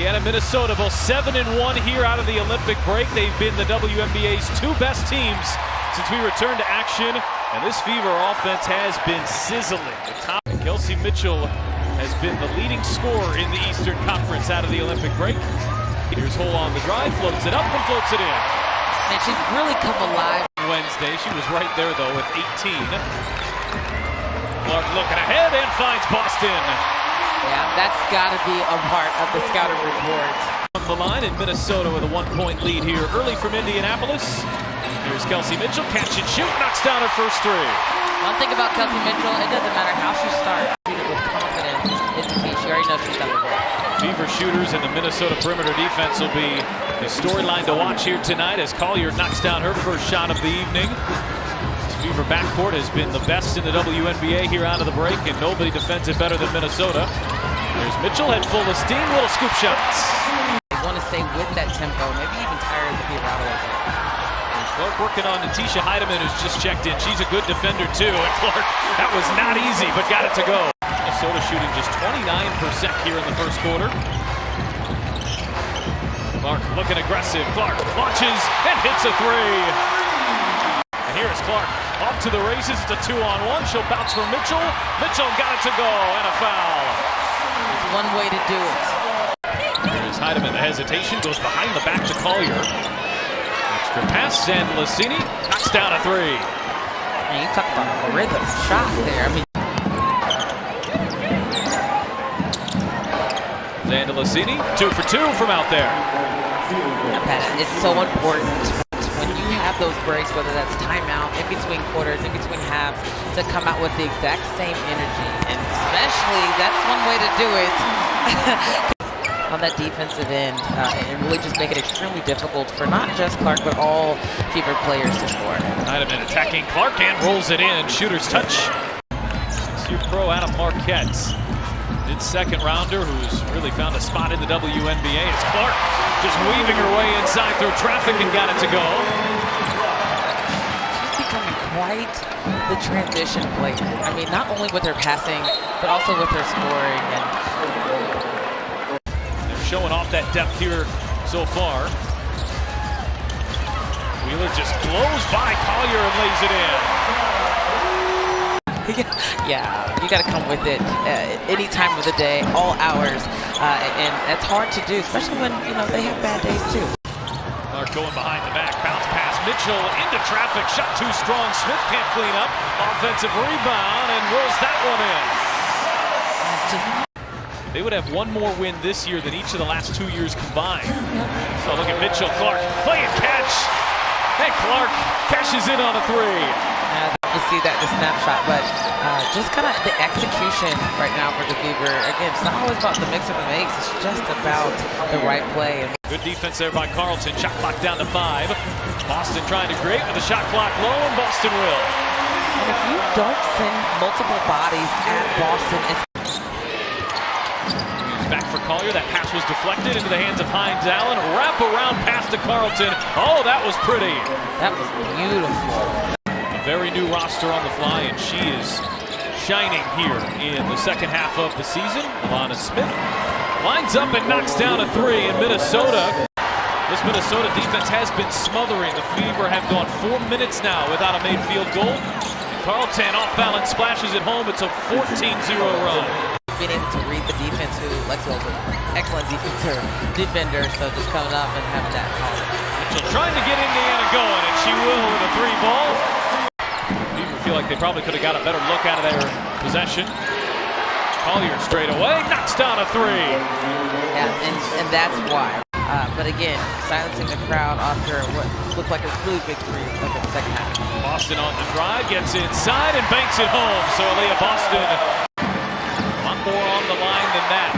Indiana, Minnesota, both 7-1 here out of the Olympic break. They've been the WNBA's two best teams since we returned to action, and this Fever offense has been sizzling. Kelsey Mitchell has been the leading scorer in the Eastern Conference out of the Olympic break. Here's Hole on the drive, floats it up and floats it in. And she's really come alive. Wednesday, she was right there though with 18. Clark looking ahead and finds Boston. Yeah, that's got to be a part of the scouting report. On the line in Minnesota with a 1-point lead here early from Indianapolis. Here's Kelsey Mitchell, catch and shoot, knocks down her first three. One thing about Kelsey Mitchell, it doesn't matter how she starts. Shoot it with confidence. It's the key. She already knows she's done it. Fever shooters and the Minnesota perimeter defense will be the storyline to watch here tonight as Collier knocks down her first shot of the evening. This Fever backcourt has been the best in the WNBA here out of the break, and nobody defends it better than Minnesota. There's Mitchell, head full of steam, little scoop shots. They want to stay with that tempo, maybe even tire the Fever out a little bit. Clark working on Natisha Heidemann, who's just checked in. She's a good defender too, and Clark, that was not easy, but got it to go. Minnesota shooting just 29% here in the first quarter. Clark looking aggressive. Clark launches and hits a three. And here is Clark off to the races. It's a 2-on-1. She'll bounce for Mitchell. Mitchell got it to go, and a foul. It's one way to do it. Here's Heidemann. The hesitation goes behind the back to Collier. Extra pass, and Lassini knocks down a three. Man, you talk about a rhythm shot there. I mean, Lassini, 2 for 2 from out there. It's so important when you have those breaks, whether that's timeout, in between quarters, in between halves, to come out with the exact same energy. And especially, that's one way to do it. On that defensive end, and really just make it extremely difficult for not just Clark, but all Fever players to score. Heidemann attacking Clark and rolls it in. Shooter's touch. Your pro Adam Marquette. Second rounder who's really found a spot in the WNBA. It's Clark just weaving her way inside through traffic and got it to go. She's becoming quite the transition player. I mean, not only with her passing, but also with her scoring. And they're showing off that depth here so far. Wheeler just blows by Collier and lays it in. Yeah, you got to come with it any time of the day, all hours, and that's hard to do, especially when they have bad days too. Clark going behind the back, bounce pass, Mitchell into traffic, shot too strong. Smith can't clean up, offensive rebound, and rolls that one in. They would have one more win this year than each of the last 2 years combined. So look at Mitchell, Clark play and catch, and Clark cashes in on a three. You see that the snapshot, but just kind of the execution right now for the Fever. Again, it's not always about the mix of the makes, it's just about the right play. Good defense there by Carlton. Shot clock down to 5. Boston trying to create with the shot clock low, and Boston will. And if you don't send multiple bodies at Boston, it's back for Collier. That pass was deflected into the hands of Hines Allen. Wrap around pass to Carlton. Oh, that was pretty. That was beautiful. Very new roster on the fly, and she is shining here in the second half of the season. Alana Smith lines up and knocks down a three in Minnesota. This Minnesota defense has been smothering. The Fever have gone 4 minutes now without a made field goal. Carlton off balance splashes it home. It's a 14-0 run. Being able to read the defense, who Lexwell's an excellent defender, so just coming up and having that call. Mitchell trying to get Indiana going, and she will with a 3-ball. Feel like they probably could have got a better look out of their possession. Collier straight away, knocks down a three. Yeah, and that's why. But again, silencing the crowd after what looked like a really big three of the second half. Boston on the drive, gets inside and banks it home. So Aliyah Boston, a lot more on the line than that.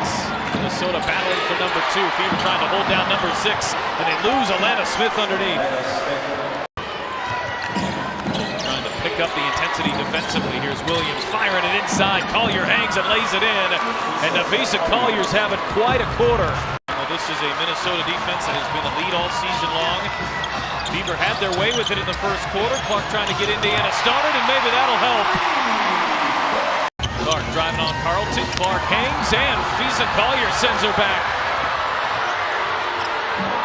Minnesota battling for number 2. Fever trying to hold down number 6, and they lose Alana Smith underneath. Pick up the intensity defensively. Here's Williams firing it inside. Collier hangs and lays it in. And Nafisa Collier's having quite a quarter. Well, this is a Minnesota defense that has been a lead all season long. Fever had their way with it in the first quarter. Clark trying to get Indiana started, and maybe that'll help. Clark driving on Carlton. Clark hangs, and Nafisa Collier sends her back.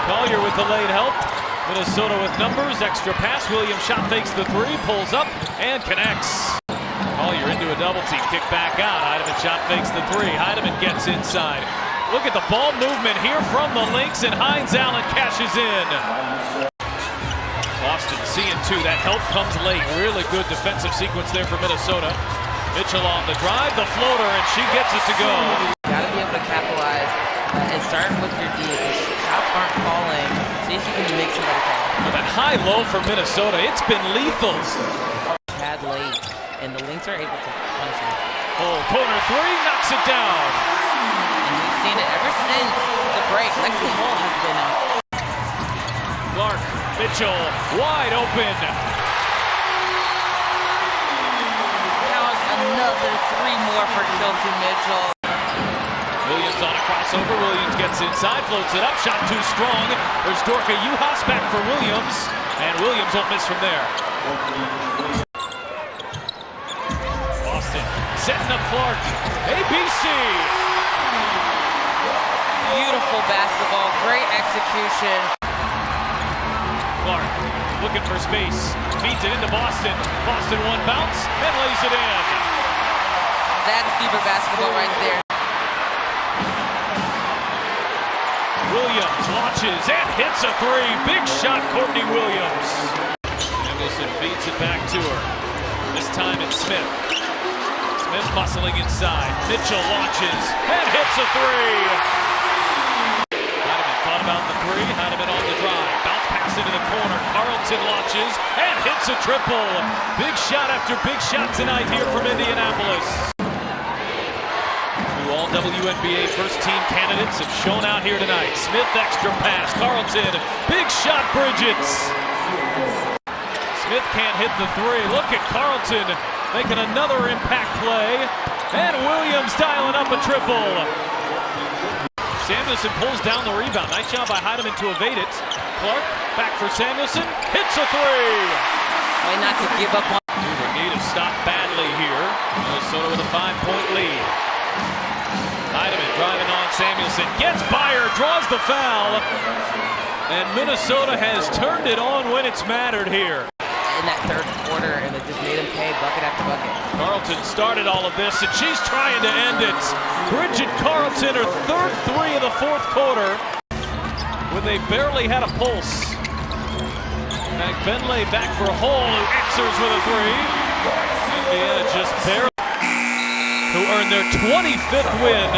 Collier with the late help. Minnesota with numbers, extra pass. Williams shot fakes the three, pulls up, and connects. Collier into a double team, kick back out. Heidemann shot fakes the three. Heidemann gets inside. Look at the ball movement here from the Lynx, and Hines Allen cashes in. Boston seeing two. That help comes late. Really good defensive sequence there for Minnesota. Mitchell on the drive, the floater, and she gets it to go. Got to be able to capitalize and start with your D. The shots aren't falling. See if you can make somebody fall. Well, that high-low for Minnesota, it's been lethal. Had late, and the Lynx are able to punish him. Oh, corner three, knocks it down. And we've seen it ever since the break. Lexi Hall has been out. Clark, Mitchell, wide open. Count another three more for Chelsea Mitchell. Williams on a crossover. Williams gets inside, floats it up, shot too strong. There's Dorka Juhas back for Williams, and Williams won't miss from there. Boston setting up Clark. ABC. Beautiful basketball, great execution. Clark looking for space, feeds it into Boston. Boston one bounce, and lays it in. That's fever basketball right there. Williams launches and hits a three. Big shot, Courtney Williams. Anderson feeds it back to her. This time it's Smith. Smith muscling inside. Mitchell launches and hits a three. Heidemann thought about the three. Heidemann on the drive. Bounce pass into the corner. Carlton launches and hits a triple. Big shot after big shot tonight here from Indianapolis. All WNBA first-team candidates have shown out here tonight. Smith extra pass. Carlton, big shot, Bridges. Smith can't hit the three. Look at Carlton making another impact play. And Williams dialing up a triple. Samuelson pulls down the rebound. Nice job by Heidemann to evade it. Clark back for Samuelson. Hits a three. Way not to give up on. They need to stop badly here. Minnesota with a 5-point lead. Heidemann driving on Samuelson, gets by her, draws the foul, and Minnesota has turned it on when it's mattered here. In that third quarter, and it just made him pay bucket after bucket. Carlton started all of this, and she's trying to end it. Bridget Carlton, her third three of the fourth quarter, when they barely had a pulse. McBenley back for Hall, who answers with a three. Indiana just barely. Who earned their 25th win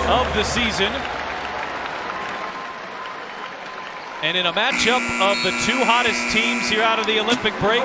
of the season. And in a matchup of the two hottest teams here out of the Olympic break,